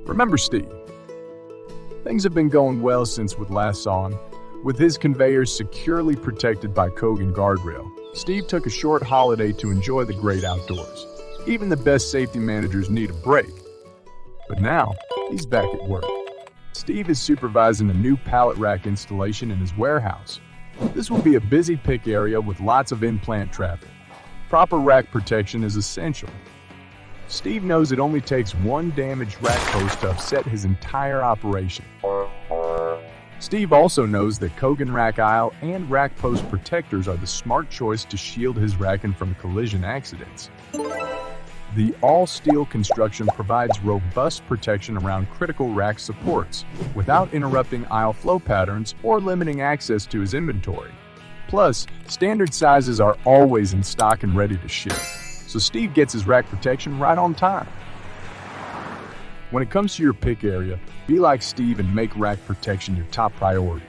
Remember Steve? Things have been going well since we last saw him. With his conveyors securely protected by Cogan guardrail, Steve took a short holiday to enjoy the great outdoors. Even the best safety managers need a break. But now, he's back at work. Steve is supervising a new pallet rack installation in his warehouse. This will be a busy pick area with lots of in-plant traffic. Proper rack protection is essential. Steve knows it only takes one damaged rack post to upset his entire operation. Steve also knows that Cogan rack aisle and rack post protectors are the smart choice to shield his racking from collision accidents. The all-steel construction provides robust protection around critical rack supports without interrupting aisle flow patterns or limiting access to his inventory. Plus, standard sizes are always in stock and ready to ship, so Steve gets his rack protection right on time. When it comes to your pick area, be like Steve and make rack protection your top priority.